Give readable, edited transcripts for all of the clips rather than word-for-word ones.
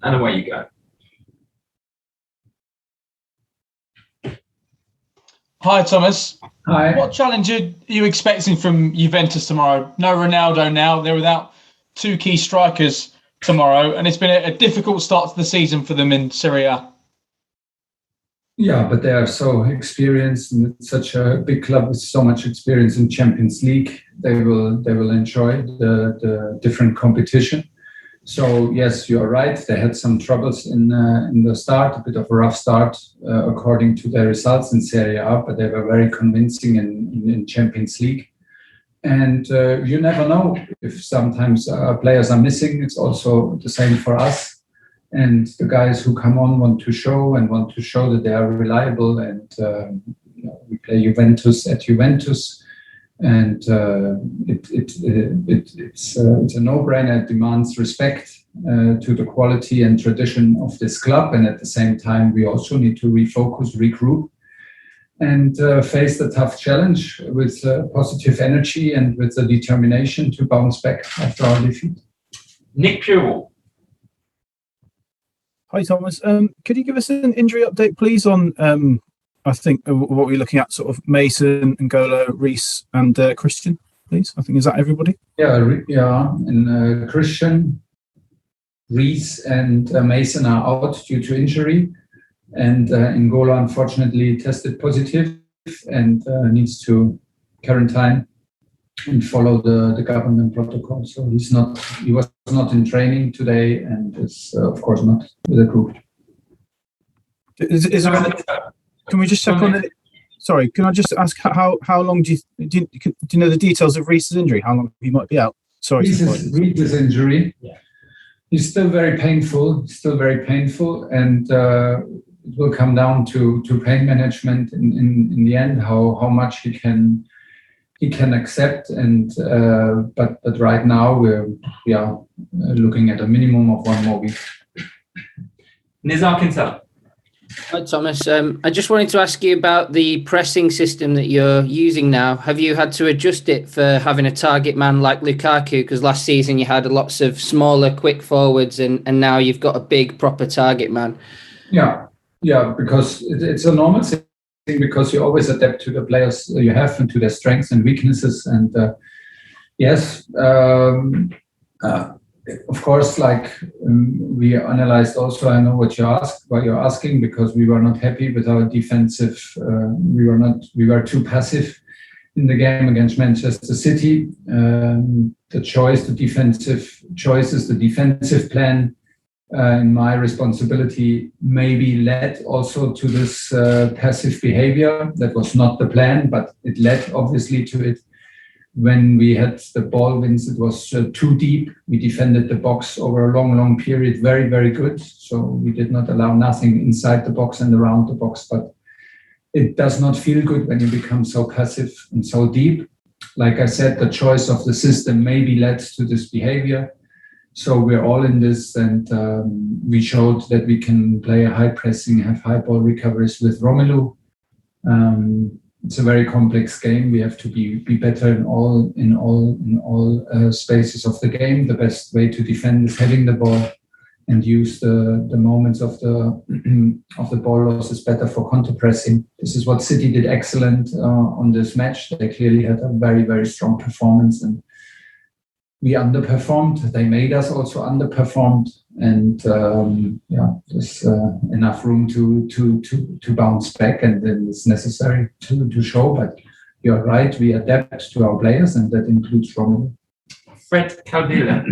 and away you go. Hi, Thomas. Hi. What challenge are you expecting from Juventus tomorrow? No Ronaldo now. They're without two key strikers tomorrow, and it's been a difficult start to the season for them in Serie A. Yeah, but they are so experienced, and it's such a big club with so much experience in Champions League. They will enjoy the different competition. So yes, you are right. They had some troubles in the start, a bit of a rough start according to their results in Serie A, but they were very convincing in Champions League. And you never know if sometimes players are missing. It's also the same for us. And the guys who come on want to show that they are reliable. And we play Juventus at Juventus. And it's a no-brainer. It demands respect to the quality and tradition of this club, and at the same time we also need to refocus, regroup, and face the tough challenge with positive energy and with the determination to bounce back after our defeat. Nick Purell. Hi Thomas, could you give us an injury update please on I think what we're looking at, sort of Mason, N'Golo, Reece, and Christian, please. I think, is that everybody? Yeah, and Christian, Reece, and Mason are out due to injury, and N'Golo unfortunately tested positive and needs to quarantine and follow the government protocol. So he was not in training today, and is of course not with the group. Is there any? Can we just check on it? Sorry, can I just ask how long do you know the details of Reece's injury? How long he might be out? Sorry. Reece's injury. Yeah. It's still very painful. And it will come down to pain management in the end. How much he can accept. And but right now we're looking at a minimum of 1 more week. Nizar Kinsella. Hi, Thomas. I just wanted to ask you about the pressing system that you're using now. Have you had to adjust it for having a target man like Lukaku? Because last season you had lots of smaller, quick forwards, and now you've got a big, proper target man. Yeah, because it's a normal thing, because you always adapt to the players you have and to their strengths and weaknesses. And yes, of course, we analyzed also, I know what you're asking, because we were not happy with our defensive. We were too passive in the game against Manchester City. The defensive plan, in my responsibility, maybe led also to this passive behavior. That was not the plan, but it led obviously to it. When we had the ball wins, it was too deep. We defended the box over a long period, very, very good. So we did not allow nothing inside the box and around the box. But it does not feel good when you become so passive and so deep. Like I said, the choice of the system maybe led to this behavior. So we're all in this, and we showed that we can play a high pressing, have high ball recoveries with Romelu. It's a very complex game. We have to be better in all spaces of the game. The best way to defend is having the ball and use the moments of the ball losses better for counter pressing. This is what City did excellent on this match. They clearly had a very, very strong performance, and we underperformed. They made us also underperformed, and there's enough room to bounce back, and then it's necessary to show. But you're right, we adapt to our players, and that includes Romelu. Fred Caldilla.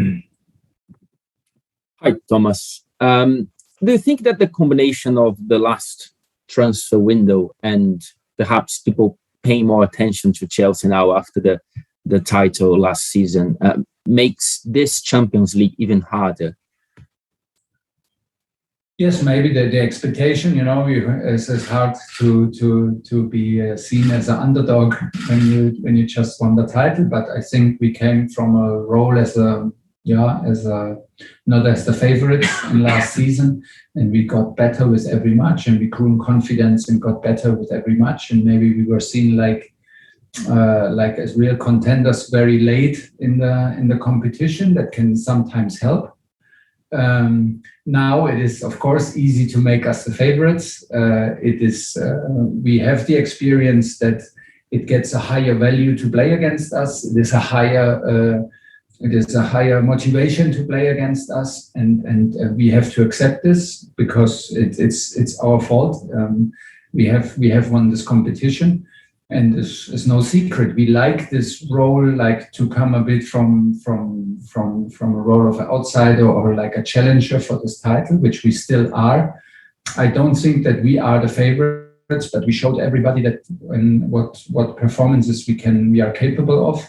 Hi, Thomas. Do you think that the combination of the last transfer window and perhaps people paying more attention to Chelsea now after the title last season makes this Champions League even harder? Yes, maybe the expectation, it's hard to be seen as an underdog when you just won the title. But I think we came from a role as not as the favorites in last season, and we got better with every match, and we grew in confidence and got better with every match, and maybe we were seen like as real contenders very late in the competition. That can sometimes help. Now it is, of course, easy to make us the favorites. We have the experience that it gets a higher value to play against us. It is a higher motivation to play against us, and we have to accept this because it's our fault. We have won this competition. And it's no secret. We like this role, like to come a bit from a role of an outsider or like a challenger for this title, which we still are. I don't think that we are the favorites, but we showed everybody that what performances we are capable of,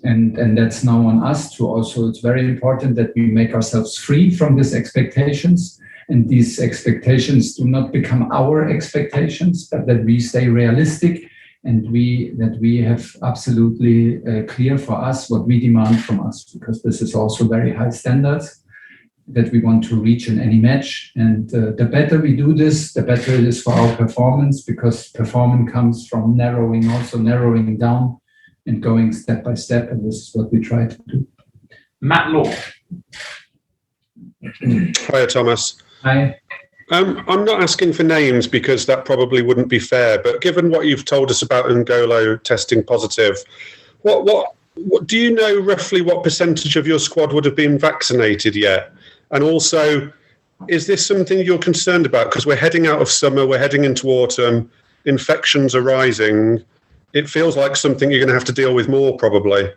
and that's now on us to also. It's very important that we make ourselves free from these expectations, and these expectations do not become our expectations, but that we stay realistic. And that we have absolutely clear for us what we demand from us, because this is also very high standards that we want to reach in any match. And the better we do this, the better it is for our performance, because performance comes from narrowing down and going step by step. And this is what we try to do. Matt Law. Hi, Thomas. Hi. I'm not asking for names because that probably wouldn't be fair, but given what you've told us about N'Golo testing positive, what do you know roughly what percentage of your squad would have been vaccinated yet? And also, is this something you're concerned about? Because we're heading out of summer, we're heading into autumn, infections are rising. It feels like something you're going to have to deal with more, probably.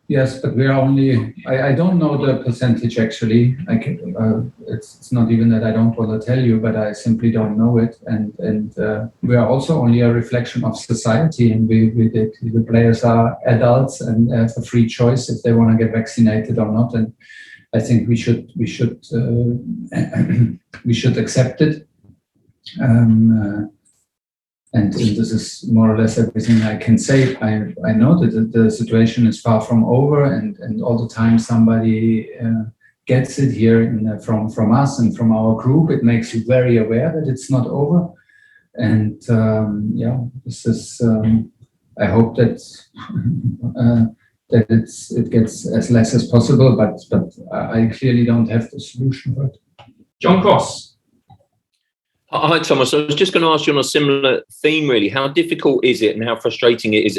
Yes, but we are only. I don't know the percentage actually. It's not even that I don't want to tell you, but I simply don't know it. And we are also only a reflection of society, and the players are adults and have a free choice if they want to get vaccinated or not. And I think we should accept it. And this is more or less everything I can say. I know that the situation is far from over, and all the time somebody gets it here from us and from our group. It makes you very aware that it's not over. And this is. I hope that it gets as less as possible, but I clearly don't have the solution for it. John Cross. Hi, Thomas. I was just going to ask you on a similar theme, really. How difficult is it and how frustrating it is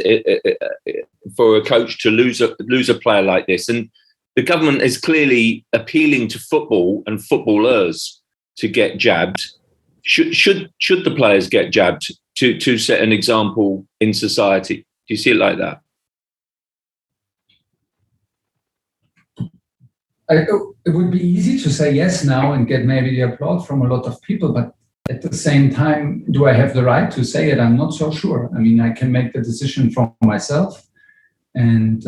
for a coach to lose a player like this? And the government is clearly appealing to football and footballers to get jabbed. Should the players get jabbed to set an example in society? Do you see it like that? It would be easy to say yes now and get maybe the applause from a lot of people, but at the same time, do I have the right to say it? I'm not so sure. I mean, I can make the decision for myself, and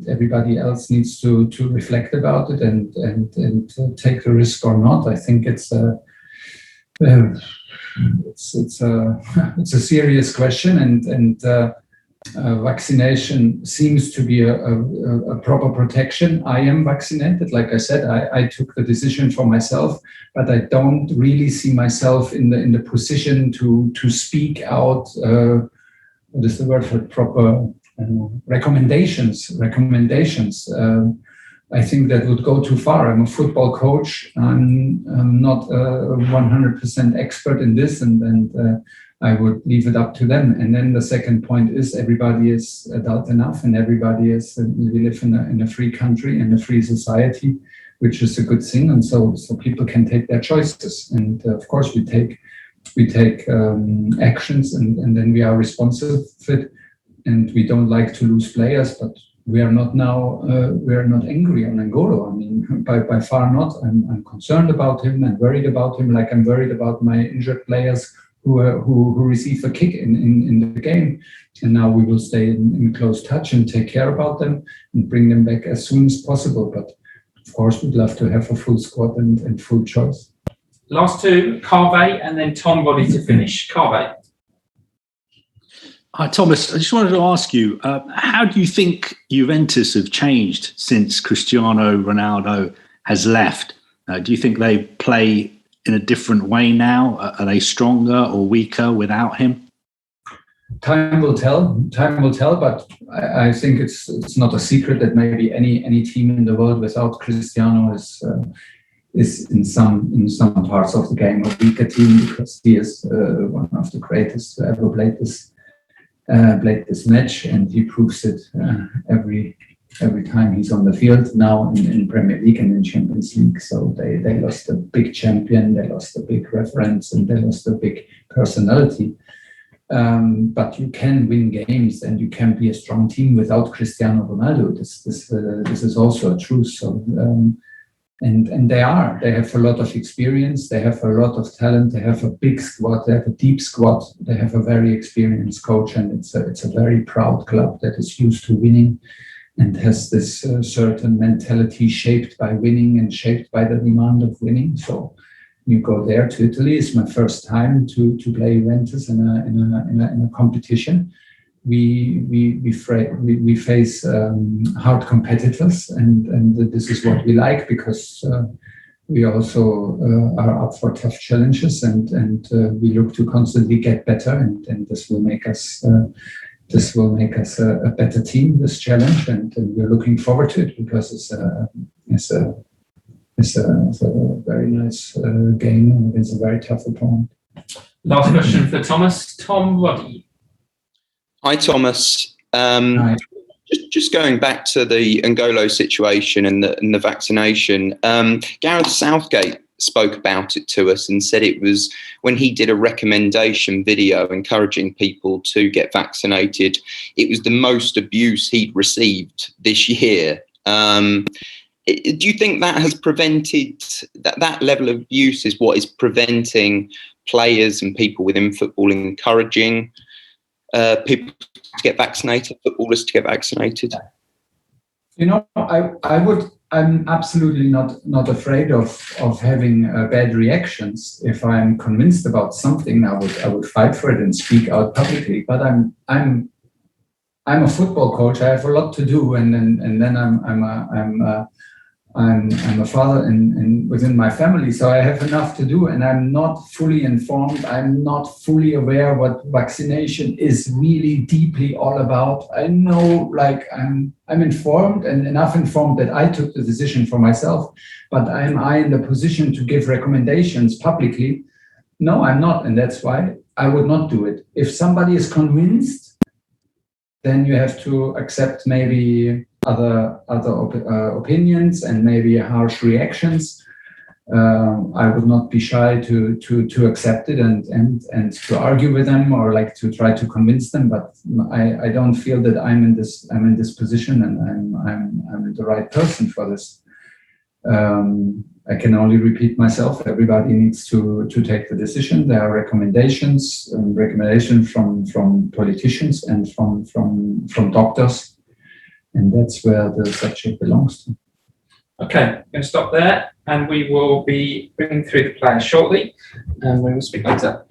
everybody else needs to reflect about it and take the risk or not. I think it's a serious question, and vaccination seems to be a proper protection. I am vaccinated. Like I said, I took the decision for myself, but I don't really see myself in the position to speak out. What is the word for proper recommendations? I think that would go too far. I'm a football coach. I'm not a 100% expert in this, and I would leave it up to them. And then the second point is everybody is adult enough, and everybody is. We live in a free country and a free society, which is a good thing. And so people can take their choices. And of course, we take actions, and then we are responsive for it. And we don't like to lose players, but we are not now. We are not angry on N'Golo. I mean, by far not. I'm concerned about him and worried about him, like I'm worried about my injured players who receive a kick in the game. And now we will stay in close touch and take care about them and bring them back as soon as possible. But of course, we'd love to have a full squad and full choice. Last two, Carve and then Tom Body to finish. Carve. Hi, Thomas. I just wanted to ask you, how do you think Juventus have changed since Cristiano Ronaldo has left? Do you think they play in a different way now? Are they stronger or weaker without him? Time will tell. Time will tell. But I think it's not a secret that maybe any team in the world without Cristiano is in some parts of the game a weaker team, because he is one of the greatest to ever played this match, and he proves it every time he's on the field now in Premier League and in Champions League. So they lost a big champion, they lost a big reference, and they lost a big personality. But you can win games and you can be a strong team without Cristiano Ronaldo. This is also a truth. So and they have a lot of experience, they have a lot of talent, they have a big squad, they have a deep squad, they have a very experienced coach, and it's a very proud club that is used to winning and has this certain mentality shaped by winning and shaped by the demand of winning. So you go there to Italy. It's my first time to play Juventus in a competition. We face hard competitors, and this is what we like, because we also are up for tough challenges, and we look to constantly get better, and this will make us a better team, this challenge, and we're looking forward to it, because it's a very nice game, and it's a very tough opponent. Last question for Thomas. Tom Roddy. Hi, Thomas. Hi. Just going back to the N'Golo situation and the vaccination, Gareth Southgate spoke about it to us and said it was when he did a recommendation video encouraging people to get vaccinated, it was the most abuse he'd received this year. Do you think that has prevented, that level of abuse is what is preventing players and people within football encouraging people to get vaccinated, footballers to get vaccinated? You know, I'm absolutely not afraid of having bad reactions. If I'm convinced about something, I would fight for it and speak out publicly. But I'm a football coach. I have a lot to do, and then I'm a father and within my family, so I have enough to do, and I'm not fully informed. I'm not fully aware what vaccination is really deeply all about. I know, like, I'm informed, and enough informed that I took the decision for myself, but am I in the position to give recommendations publicly? No, I'm not, and that's why I would not do it. If somebody is convinced, then you have to accept maybe other opinions and maybe harsh reactions. I would not be shy to accept it and to argue with them, or like to try to convince them. But I don't feel that I'm in this position, and I'm the right person for this. I can only repeat myself. Everybody needs to take the decision. There are recommendations from politicians and from doctors, and that's where the subject belongs to. Okay, I'm going to stop there, and we will be bringing through the players shortly, and we will speak later.